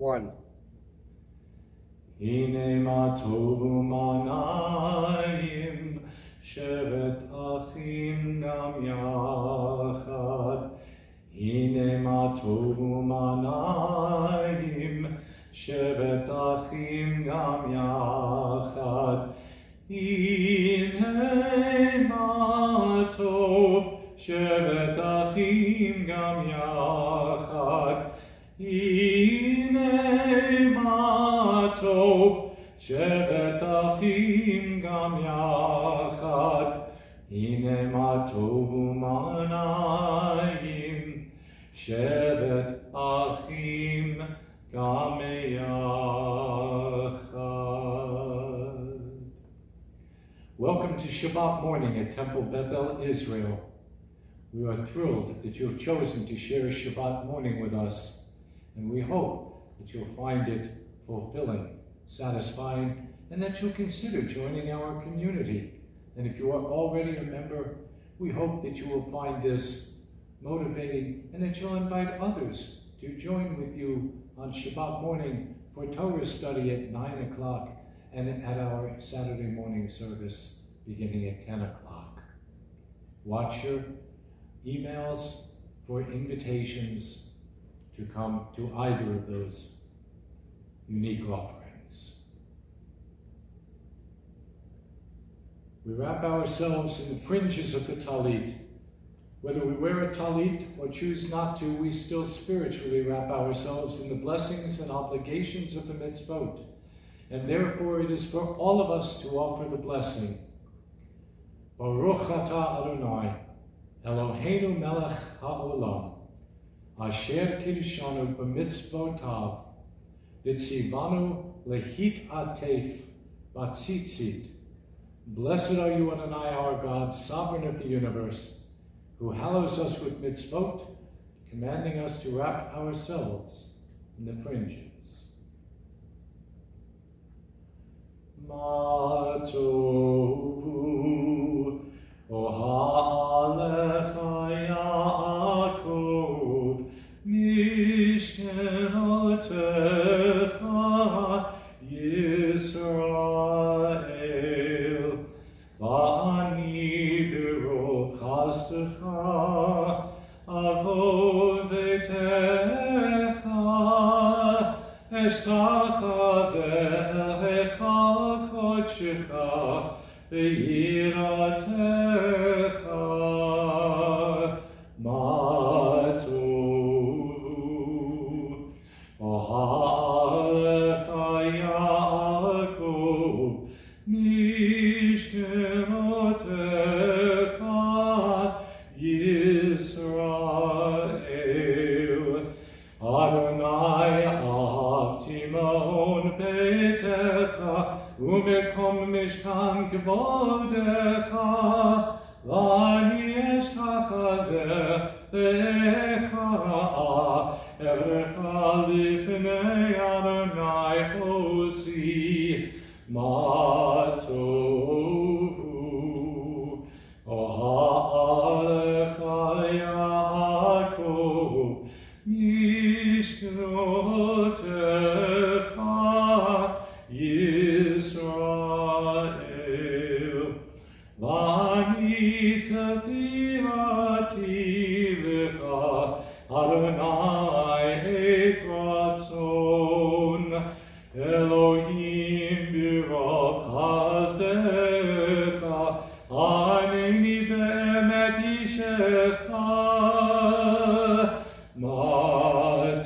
1. Hine ma tovu manayim, shevet achim gam yachad. Hine ma tovu manayim, shevet achim gam yachad. Hine ma tov, shevet achim gam yachad. Hine ma tov, shevet achim gam yachad. Hine ma tovu manayim, shevet achim gam yachad. Welcome to Shabbat morning at Temple Bethel, Israel. We are thrilled that you have chosen to share a Shabbat morning with us, and we hope that you'll find it fulfilling, satisfying, and that you'll consider joining our community. And if you are already a member, we hope that you will find this motivating and that you'll invite others to join with you on Shabbat morning for Torah study at 9 o'clock and at our Saturday morning service beginning at 10 o'clock. Watch your emails for invitations to come to either of those unique offerings. We wrap ourselves in the fringes of the talit. Whether we wear a talit or choose not to, we still spiritually wrap ourselves in the blessings and obligations of the mitzvot. And therefore it is for all of us to offer the blessing. Baruch atah Adonai, Eloheinu melech ha'olam, asher kiddushanu b'mitzvotav, v'tzivanu lehit atef batzitzit. Blessed are you, Adonai, our God, sovereign of the universe, who hallows us with mitzvot, commanding us to wrap ourselves in the fringes. Ma tovu ohalecha Yaakov mishkenotecha Yisrael va'ani birov chastecha avo betecha eshtacha ve'elecha kodshecha ve'yiratecha ma tovu ohalecha Yaakov mishkenotecha Yisrael Adonai ahavti ma'on beitecha umekom mishkan kvodecha v'ani eshtacha ve'echa erecha lifnei Adonai hosi ma tovu ohalecha Yaakov mishkenotecha Yisrael v'ani tefilati lecha Adonai et ratzon Elohim birov chasdecha aneni be'emet ishecha ma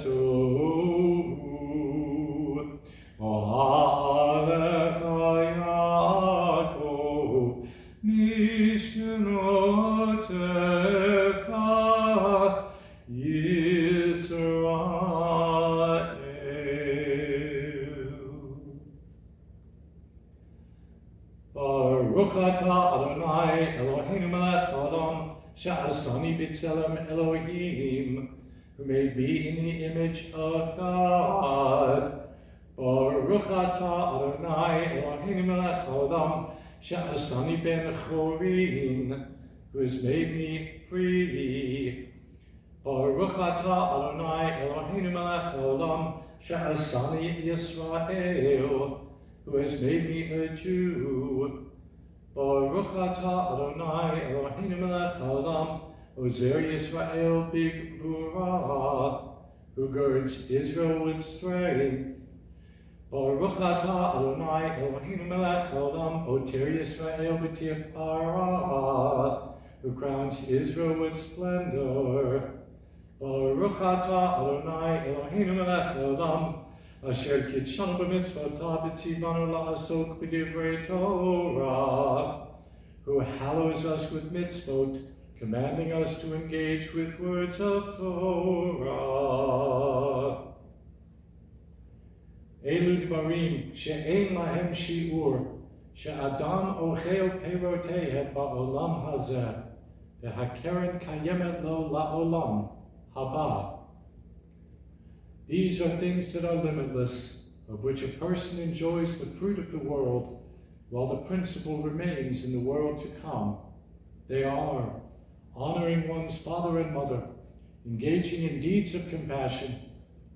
tovu ohalecha Yaakov mishkenotecha Yisrael. Baruch atah Adonai Eloheinu melech haolam she'asani b'tzelem Elohim, who made me in the image of God. Baruch atah Adonai Eloheinu melech haolam she'asani ben chorin, who has made me free. Baruch atah Adonai Eloheinu melech haolam Sha'asani Yisrael, who has made me a Jew. Baruch atah Adonai Eloheinu melech haolam, Ozer Yisrael b'gvura, who girds Israel with strength. Baruch atah Adonai Eloheinu melech haolam, Oter Yisrael b'tifara, who crowns Israel with splendor. Baruch atah Adonai Eloheinu melech haolam, Asher kitshanu b'mitzvotav v'tzivanu la'asok b'divrei Torah, who hallows us with mitzvot, commanding us to engage with words of Torah. Elu dvarim she'ein lahem shi'ur, she'adam ochel perotehem ba'olam hazeh, v'hakeren kayemet lo la'olam haba. These are things that are limitless, of which a person enjoys the fruit of the world, while the principle remains in the world to come. They are honoring one's father and mother, engaging in deeds of compassion,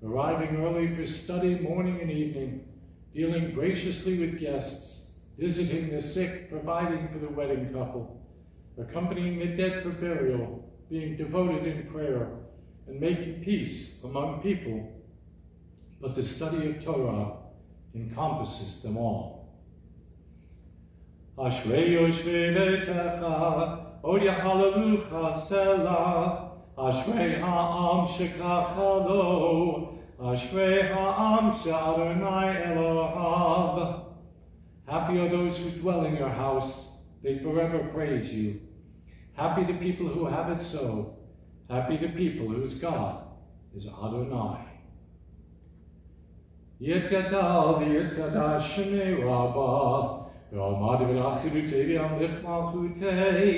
arriving early for study morning and evening, dealing graciously with guests, visiting the sick, providing for the wedding couple, accompanying the dead for burial, being devoted in prayer, and making peace among people. But the study of Torah encompasses them all. Ashrei yoshvei beitecha, od yahalalucha selah, Ashrei ha'am shekachah lo, Ashrei ha'am she'Adonai Elohav. Happy are those who dwell in your house, they forever praise you. Happy the people who have it so, happy the people whose God is Adonai. Yitgadal v'yitgadash shemei rabbah, v'omad v'rachidutei v'yamlich malchutei,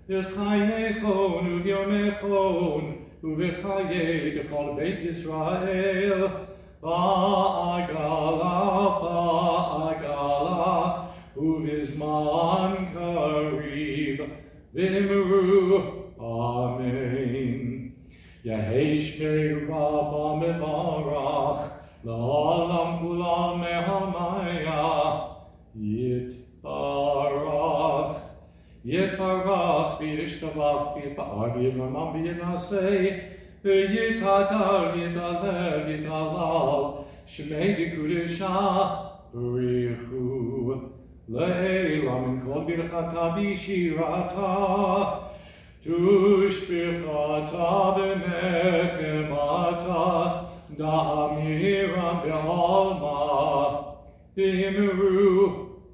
v'chayechon u'vyomechon, u'v'chayei d'chol beit Yisrael, v'agala, u'vizman karib, v'imru, amen. Yehesh mei rabbah mevarach, La'olam kulam mehamaya, Yitbarach, Yitbarach, V'yishtabach, V'yitbar, V'yitramam, V'yitnasei, V'yitadar, V'yitalev, V'yitalal, Shemei D'Kudesha, B'richu, Le'elam, in kol birchata b'shirata, Tushbichata b'nechemata, Da'amiram be'alma, v'himru,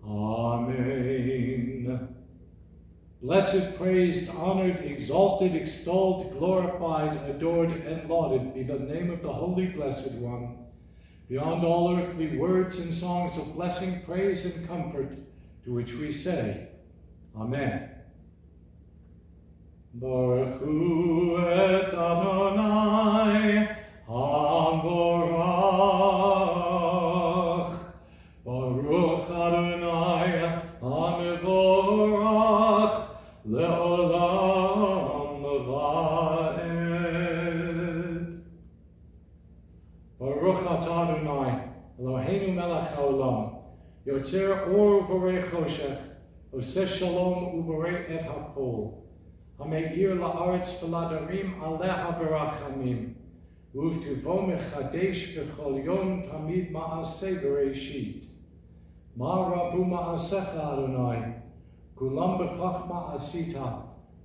amen. Blessed, praised, honored, exalted, extolled, glorified, adored, and lauded be the name of the Holy Blessed One, beyond all earthly words and songs of blessing, praise, and comfort, to which we say, Amen. Baruch hu et Adonai, Hamborach, Baruch Adonai, Hamevorach, Le'olam Va'ed. Baruch atah Adonai, Eloheinu melech haolam, Yotzer or u'vorei choshech, Oseh shalom u'vorei et hakol, Hameir la'aretz v'ladarim aleha berachamim, Uv'tuvo mechadesh b'chol yom tamid ma'aseh bereshit. Ma rabu ma'asecha Adonai, kulam b'chachma asita,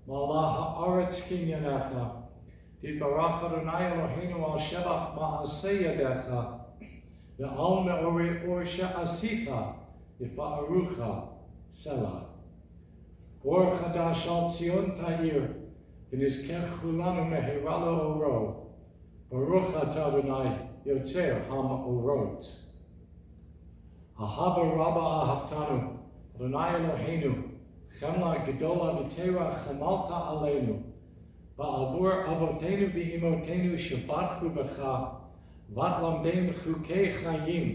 ma'ala ha'aretz kinyanecha. Titbarach Adonai Eloheinu al shevach ma'aseh yadecha, ve'al me'orei or she'asita, yifa'arucha, Selah. Or chadash al Tzion ta'ir, v'nizkech chulanu mehirala oro, Baruch atah Adonai, Yotzer ha'ma'orot. Ahava rabba ahavtanu, Adonai Eloheinu, chemla gedola v'tera chamalta aleinu, ba'avur avotenu v'imotenu shebarchu b'cha, vat lamdeinu chukei chayim,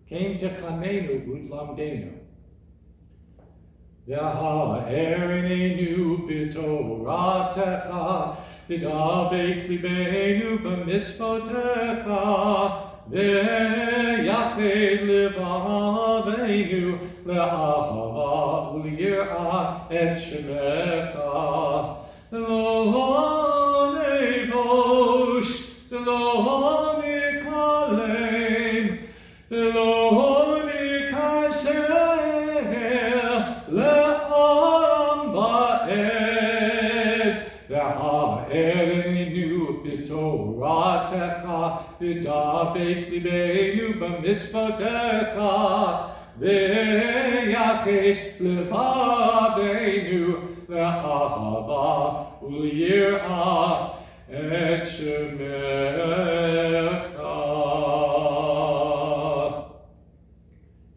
kein techanenu utlamdeinu. V'ha'erinenu b'toratecha, v'dabek libeinu b'mitzvotecha, ויחד לבבינו לאהבה וליראה את שמך. לא נבוש ולא נקלם ולא נקשר לעם בעת, והערנו בתורתך ודבק ליבנו במצוותיך, ויחד לבבינו לאהבה וליראה את שמך.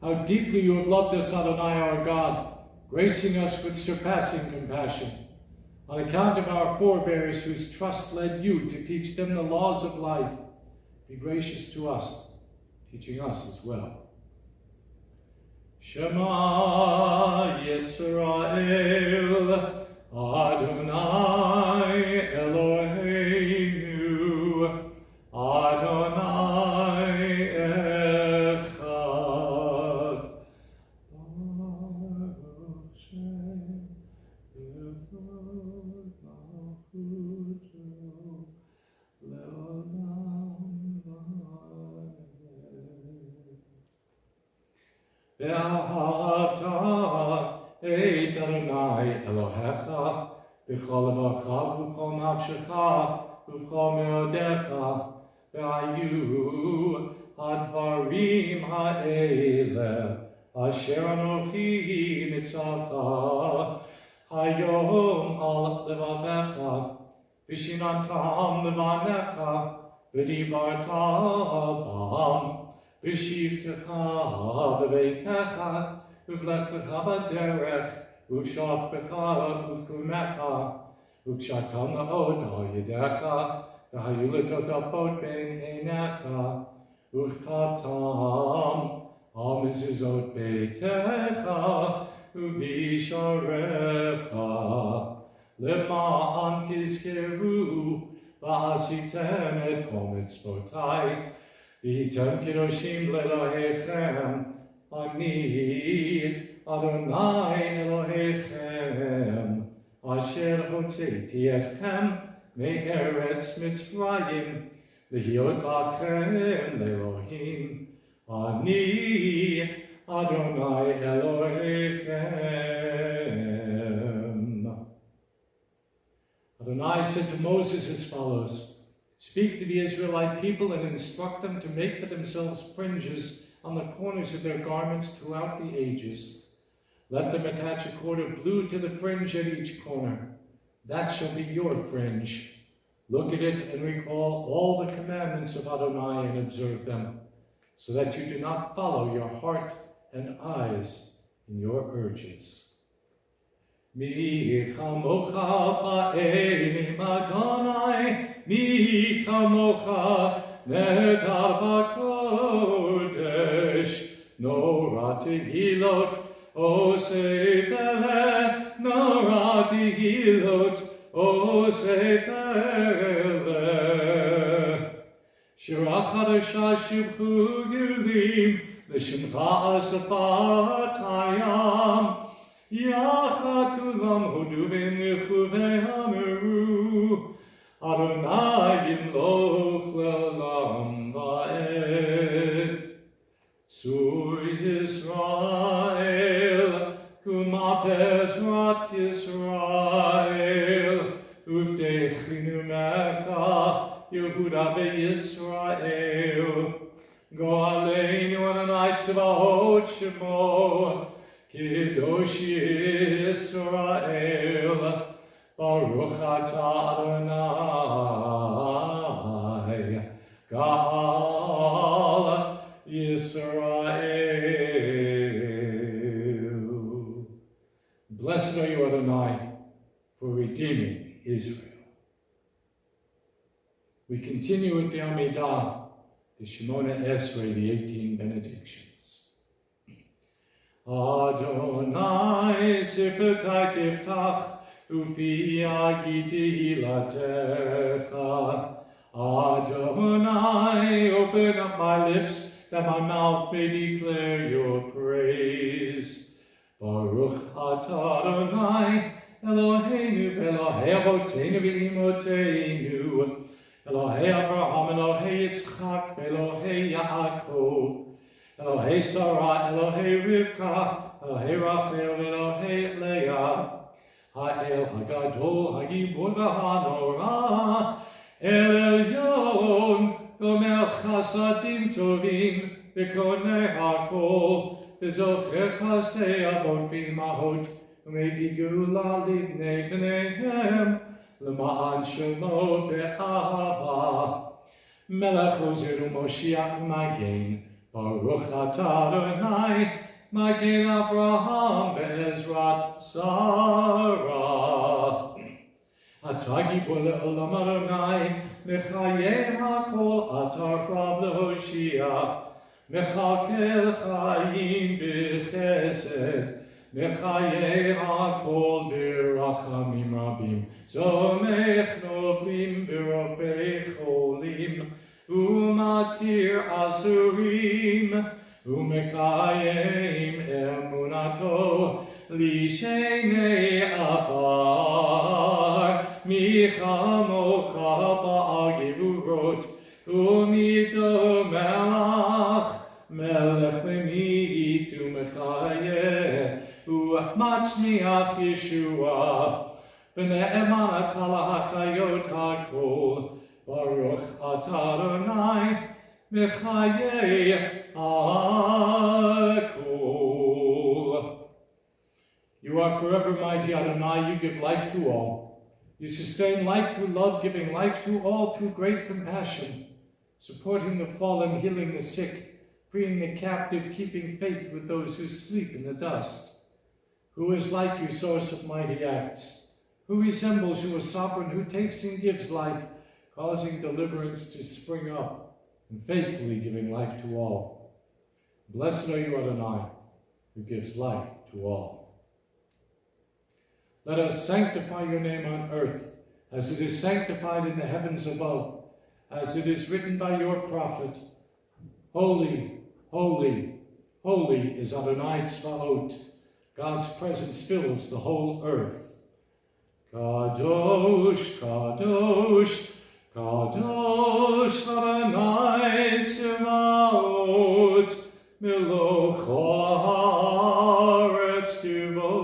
How deeply you have loved us, Adonai our God, gracing us with surpassing compassion. On account of our forebears whose trust led you to teach them the laws of life, be gracious to us, teaching us as well. Shema Yisrael, Adonai Eloheinu, Adonai Echad. Baruch Shem Yevod Malchuto Leolam Vaed. Ve'ahavta et Adonai Elohecha b'chol levacha v'b'chol nafshecha v'b'chol meodecha ve'hayu hadvarim ha'ele asher anochi mitzavcha hayom al levavecha v'shinantam levanecha v'dibarta bam v'shivtecha b'beitecha v'vlechtecha b'derech v'shavpecha v'kumecha v'kshatam la'od ha'yedecha v'hayu letotafot ben einecha v'chkavtam al mezuzot beitecha v'visharecha למען תזכרו ועשיתם את כל מצוותיי והייתם קדושים לאלוהיכם, אני אדוני אלוהיכם אשר הוצאתי אתכם מארץ מצרים להיות לכם לאלוהים, אני אדוני אלוהיכם. Adonai said to Moses as follows, "Speak to the Israelite people and instruct them to make for themselves fringes on the corners of their garments throughout the ages. Let them attach a cord of blue to the fringe at each corner. That shall be your fringe. Look at it and recall all the commandments of Adonai and observe them, so that you do not follow your heart and eyes in your urges." Mi chamocha ba'elim Adonai, mi chamocha nedar b'kodesh, nora tehilot osei vele, nora tehilot osei vele. Shira chadasha shibchu gilim, l'shimcha asafat hayam, Yachad kulam hodu v'nichu ve'ameru, Adonai yimloch le'olam va'ed. Tzur Yisrael, kuma bezrat Yisrael, uvdechinu mecha, Yehuda ve'Yisrael. Go aleinu Adonai tzvahot shemo, Kadosh Yisrael, Baruch atah Adonai, Gal Yisrael. Blessed are you, Adonai, for redeeming Israel. We continue with the Amidah, the Shemona Esrei, the 18 benedictions. Adonai sifetai tiftach, ufi agiti hilatecha. Adonai, open up my lips, that my mouth may declare your praise. Baruch atah Adonai, Eloheinu, Elohei Avotenu v'Imotenu, Elohei Avraham, Elohei Yitzchak, Elohei Yaakov, Elohei Sarah, Elohei Rivka, Elohei Rachel, Elohei Leah, Ha'el Hagadol, Hagibor v'Hanora, El Elyon, Gomer Chasadim Tovim, V'konei HaKol, V'zocher Chasdei Avot v'Imahot, U'mevigula Libnei B'neihem, L'ma'an Shemo Be'ahava, Melech Ozer u'Moshiach Magen, Baruch atah Adonai, Magen Avraham Be'ezrat Sarah. Atah gibor le'olam Adonai, Mechayeh HaKol atar rav le'Hoshia, Mechakel Chaim b'chesed, Mechayeh HaKol b'rachamim rabim, Zomech novlim v'rofei cholim, Umatir asurim, Umekayim emunato, Lishenei avar, Michamocha ba'agivurot, Umido melach, Melech memit umechayeh, U'matzmiach Yeshua, V'ne'eman atala hachayot hakol, Baruch atah Adonai, Mechayeh HaKol. You are forever mighty, Adonai. You give life to all. You sustain life through love, giving life to all through great compassion, supporting the fallen, healing the sick, freeing the captive, keeping faith with those who sleep in the dust. Who is like you, source of mighty acts? Who resembles you, a sovereign who takes and gives life, causing deliverance to spring up, and faithfully giving life to all? Blessed are you, Adonai, who gives life to all. Let us sanctify your name on earth, as it is sanctified in the heavens above, as it is written by your prophet. Holy, holy, holy is Adonai Tzvaot. God's presence fills the whole earth. Kadosh, Kadosh, Kadosh Adonai Tzvaot, Meloch haaretz kvodo.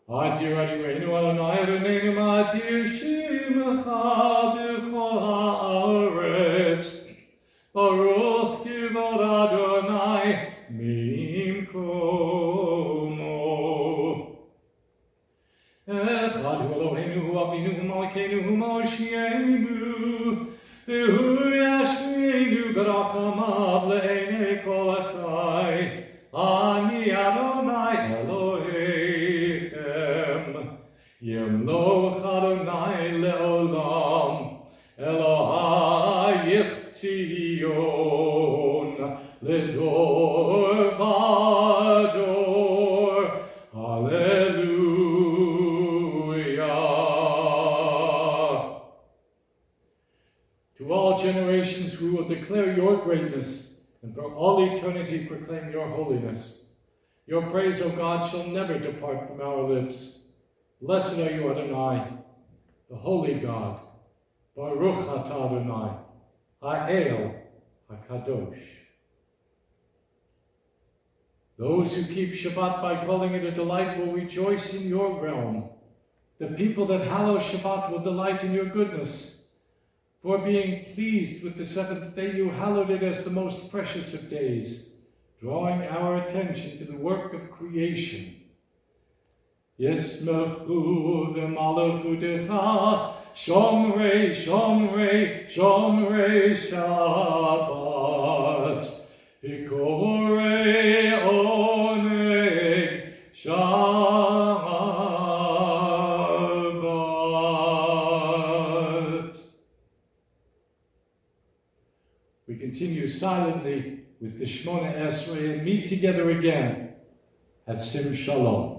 Adir Adireinu Adonai Adoneinu Adir Shemecha b'chol haaretz, Baruch kivod Adonai mimkomo. Echad hu Eloheinu hu Avinu hu Malkeinu hu Moshienu, v'hu yashmeinu b'rachamav le'enei kol echai. Ani Adonai Elohechem, Yemloch Adonai le'olam, Elohayich Tzion, Ledor Vador, Hallelujah. To all generations who will declare your greatness, and for all eternity proclaim your holiness. Your praise, O God, shall never depart from our lips. Blessed are you, Adonai, the holy God. Baruch atah Adonai, Ha'el HaKadosh. Those who keep Shabbat by calling it a delight will rejoice in your realm. The people that hallow Shabbat will delight in your goodness. For being pleased with the seventh day, you hallowed it as the most precious of days, drawing our attention to the work of creation. Yismechu v'malachutecha, Shomrei, Shomrei, Shomrei Shabbat, V'korei oneg Shabbat. We continue silently with the Shemona Esrei and meet together again at Sim Shalom.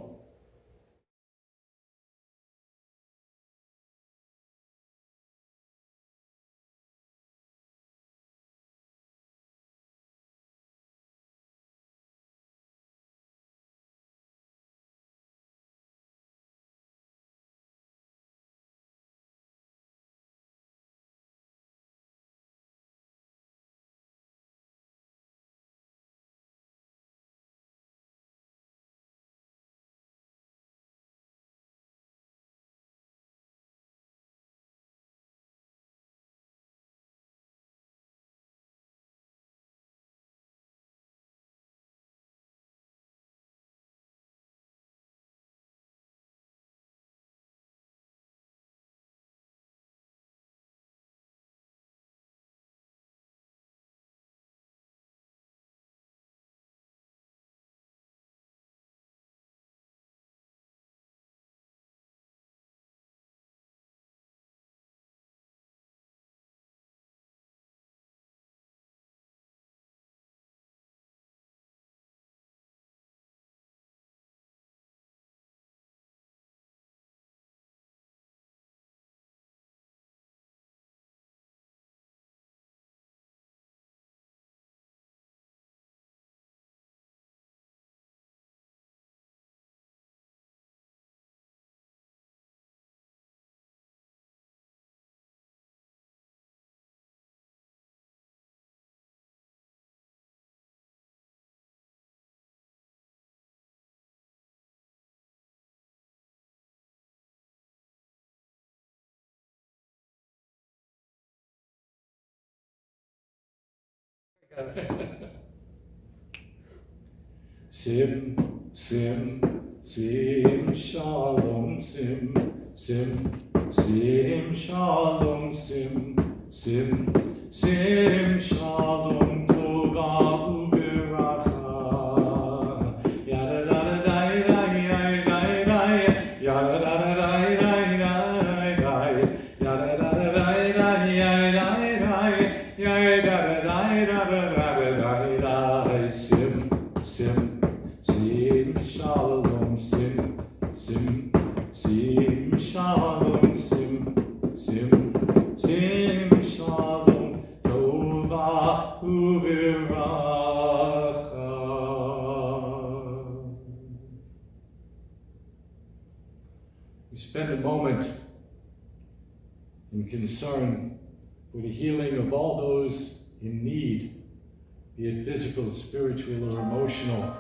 Sim, sim, sim, shalom, sim, sim, sim, shalom, sim, sim, sim, shalom, tova uveracha. Yada da da da da da da, yada da da da da da, yada da da da da da, yada da da, sim, sim. Sim, shalom, sim, sim, sim, shalom, sim, sim, sim, shalom, tova uveracha. We spend a moment in concern for the healing of all those in need, be it physical, spiritual, or emotional.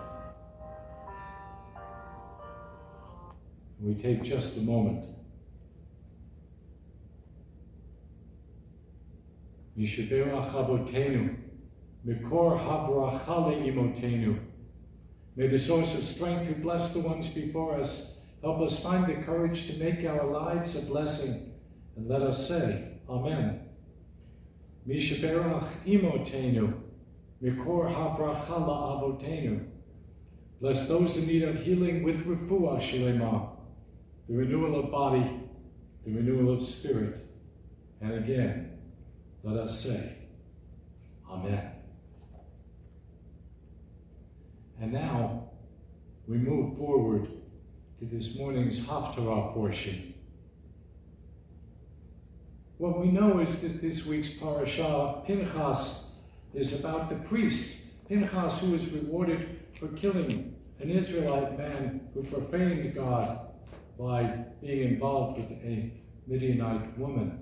We take just a moment. Yishaberach Avotenu, Mikor Habracha Le'imotenu. May the source of strength who bless the ones before us help us find the courage to make our lives a blessing, and let us say, Amen. Mishaberach Imotenu, Mikor Habracha La'avotenu. Bless those in need of healing with refuah shlema, the renewal of body, the renewal of spirit. And again, let us say, Amen. And now, we move forward to this morning's Haftarah portion. What we know is that this week's parashah, Pinchas, is about the priest, Pinchas, who was rewarded for killing an Israelite man who profaned God by being involved with a Midianite woman.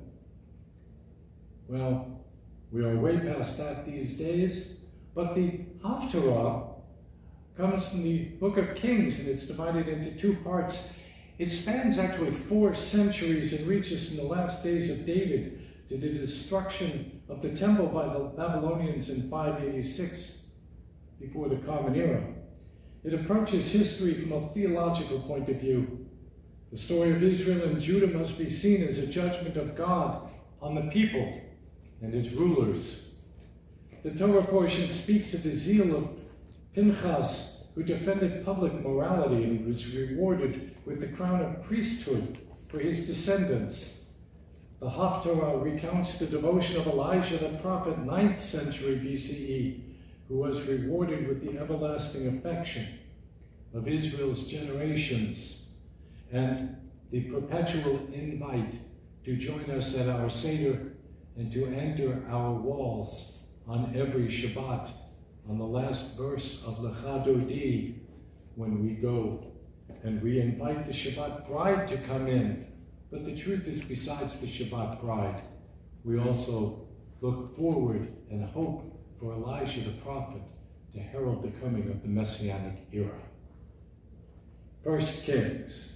Well, we are way past that these days, but the Haftarah comes from the Book of Kings, and it's divided into two parts. It spans actually 4 centuries and reaches in the last days of David to the destruction of the temple by the Babylonians in 586, before the Common Era. It approaches history from a theological point of view. The story of Israel and Judah must be seen as a judgment of God on the people and its rulers. The Torah portion speaks of the zeal of Pinchas, who defended public morality and was rewarded with the crown of priesthood for his descendants. The Haftarah recounts the devotion of Elijah the prophet, 9th century BCE, who was rewarded with the everlasting affection of Israel's generations, and the perpetual invite to join us at our Seder and to enter our walls on every Shabbat, on the last verse of Lecha Dodi, when we go. And we invite the Shabbat bride to come in. But the truth is, besides the Shabbat bride, we also look forward and hope for Elijah the prophet to herald the coming of the Messianic era. 1 Kings.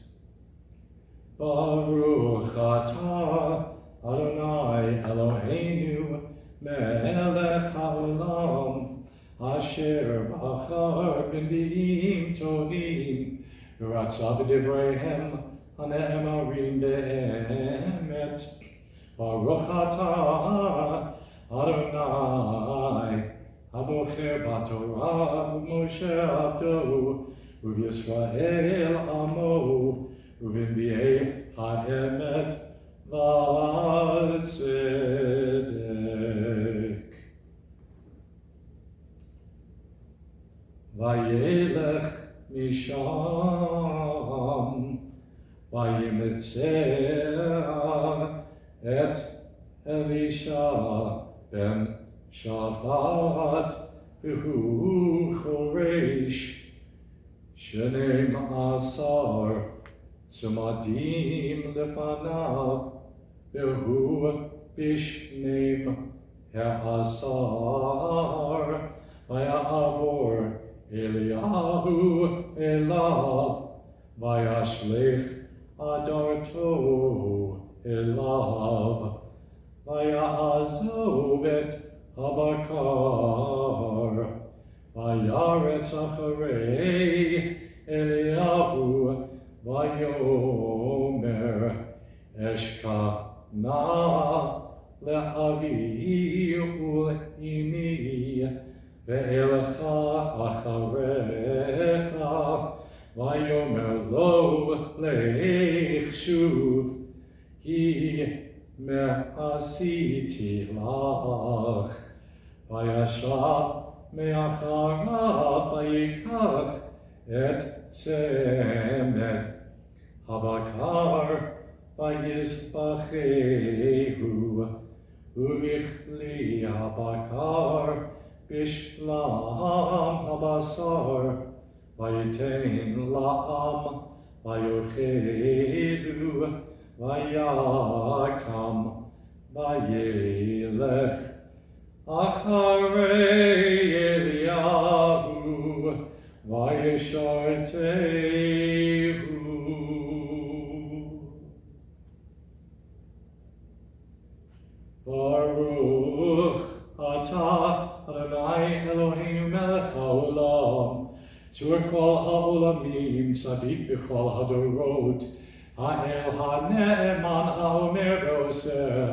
Baruch atah Adonai Eloheinu melech haolam asher bachar b'nvi'im tovim v'ratza b'divreihem hane'emarim be'emet. Baruch atah Adonai abocher b'torah u'Moshe avdo u'Yisrael amo u'v'nvi'ei ha'emet v'tzedek. Vayelech misham vayimetzeh et Elisha ben Shaphat v'hu choresh shenem asar Sumadim lefanav v'hu bishnem ha'asar v'ya'avor Eliyahu elav v'yashlech adarto elav v'ya'azov et Habakkuk Vayaretz acharei Eliyahu vayomer eshkana le'avi u'imi ve'elecha acharecha vayomer lo leich shuv ki me'asiti lach vayashav me'acharav vayikach et tzemet habakar vayizbachehu uvichli habakar bishlam habasar vayitein la'am vayochelu vayakam vayelech acharei Eliyahu vayeshartehu. Baruch atah Adonai Eloheinu melech haolam, tzur kol haolamim, tzadik b'chol hadorot, ha'el ha'ne'eman ha'omer v'oseh,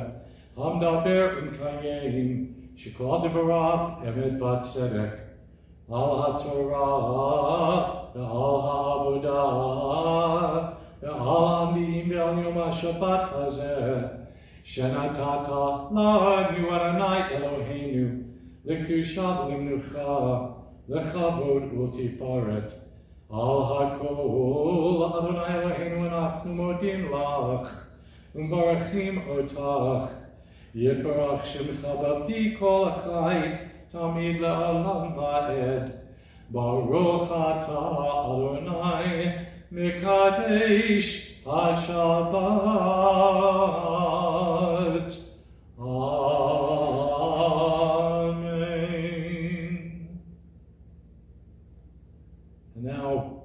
hamdaber u'mkayim, shekol devarav emet v'tzedek, al ha'torah ve'al ha'avodah ve'al ha'mim ve'al yom ha'shabbat hazeh, shenatata lanu Adonai Eloheinu l'kedusha v'limnucha l'chavod u'tifaret al hakol Adonai Eloheinu anachnu modim lach u'mbarachim otach yitbarach shemcha b'avi kol achai tamid le'olam va'ed baruch atah Adonai mekadesh HaShabbat. Amen. And now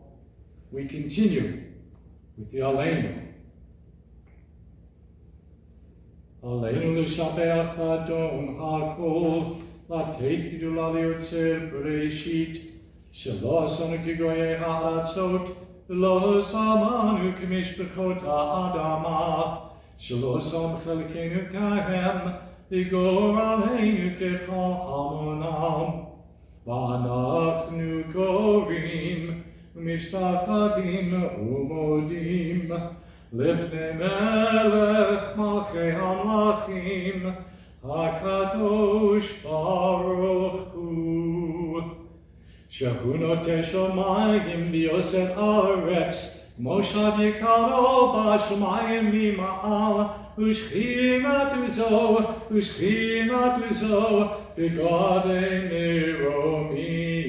we continue with the Aleinu. Aleinu l'shabeach Adon hakol lateit gidula liotzer bereshit shelo asanu kigoyei ha'atzot Lo samanu k'mishpachot ha'adama, shelo sam chelkeinu kahem, vigor aleinu kechol hamonam. V'anachnu gorim, u'mishtachadim u'modim, lifnei melech malchei hamlachim, hakadosh baruch hu. Shehu notei shomayim v'yosef haaretz, moshad yikaro b'shomayim mima'al, u'shchinatu zo, b'godei meromim,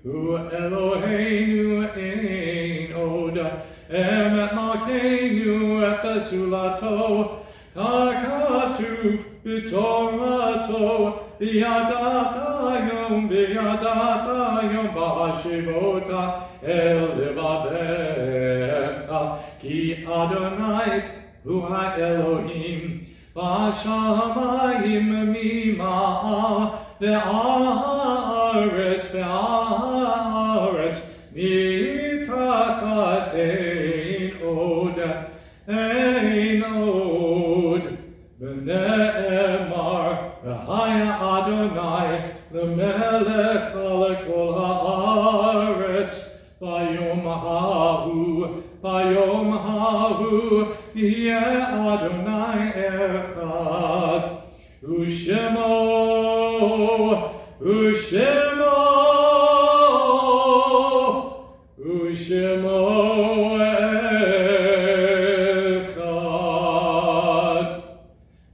u'Eloheinu ein od, emet malkeinu epesulato, ka'katuv b'torato, V'yadata yom b'hashivota el levavecha, ki Adonai hu ha'Elohim, b'shamayim mima'al, ve'al ha'aretz mitachat ein od, v'ne'emar, V'haya Adonai l'melech l'kol ha'aretz, v'yom ha'hu yeh Adonai echad, u'shemo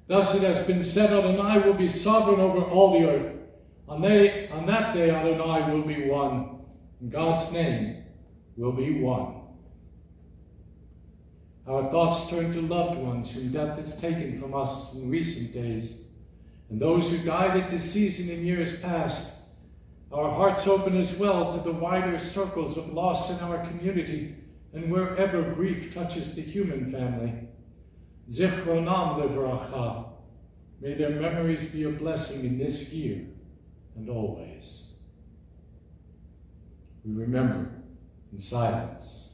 Thus it has been said, Adonai will be sovereign over all the earth. On that day, Adonai will be one, and God's name will be one. Our thoughts turn to loved ones whom death has taken from us in recent days, and those who died at this season in years past. Our hearts open as well to the wider circles of loss in our community and wherever grief touches the human family. Zichronam levracha. May their memories be a blessing in this year and always. we remember in silence.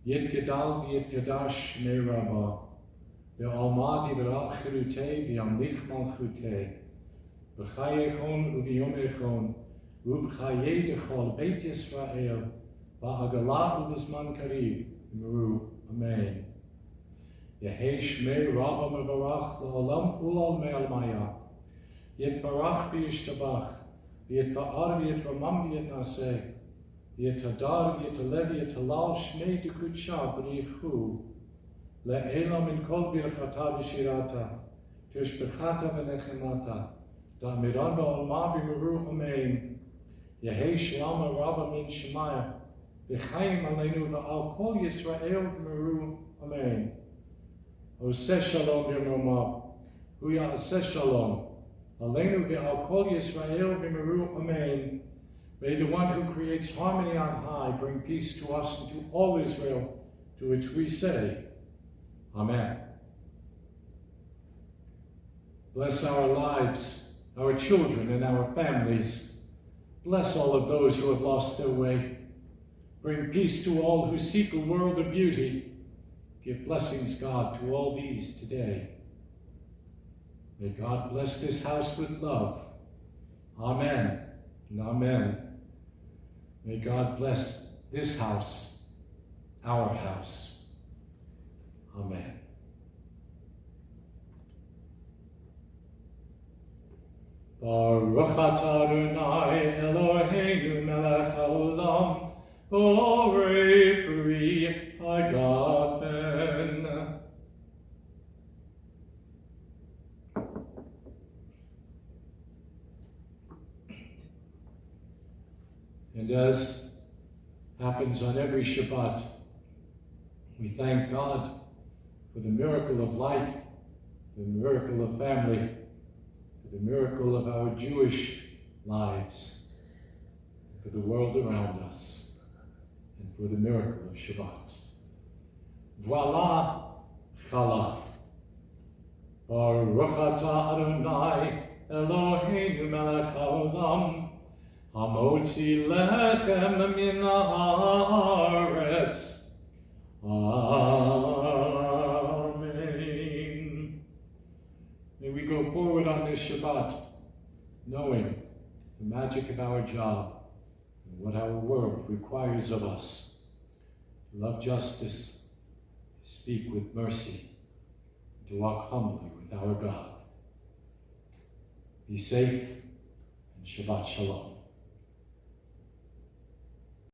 Yet Gedal v'yet Gadash Shmei Rabbah, v'Almad Yivrach Chirutei v'Yamlich Malchutei, v'Chayechon u'v'Yomechon, u'v'Chayei Dechol Beit Yisrael, v'Hagalah u'v'Zman Kariv, Meru, Amen. Yehei Shmei Rabbah Mevarach L'Olam Ulal Me'al Maya, Yet Barach v'Yishtabach, Yet Ba'ar v'Yet Ramam v'Yet Naseh, Yet Hadar, Yet Alev, Yet Halal, Shmei Dekutsha, B'richu, Le'elam in Kol Birchata V'Shirata, Tishbechata V'Nechemata, Da'amiran Ba'olma V'Meru Amen, Yehei Shlama Rabba Min Shemaya, V'Chaim Aleinu V'Al Kol Yisrael V'Meru Amen. Oseh Shalom Yomoma, Huya Oseh Shalom, Aleinu V'Al Kol Yisrael V'Meru Amen. May the one who creates harmony on high bring peace to us and to all Israel, to which we say, Amen. Bless our lives, our children, and our families. Bless all of those who have lost their way. Bring peace to all who seek a world of beauty. Give blessings, God, to all these today. May God bless this house with love. Amen and amen. May God bless this house, our house. Amen. Baruch atah Adonai Eloheinu melech haolam, borei pri hagafen. And as happens on every Shabbat, we thank God for the miracle of life, the miracle of family, for the miracle of our Jewish lives, for the world around us, and for the miracle of Shabbat. Voila, chala. Baruch atah Adonai Eloheinu melech haolam, Hamotzi lechem min haaretz. Amen. May we go forward on this Shabbat, knowing the magic of our job and what our world requires of us. To love justice, to speak with mercy, and to walk humbly with our God. Be safe and Shabbat Shalom.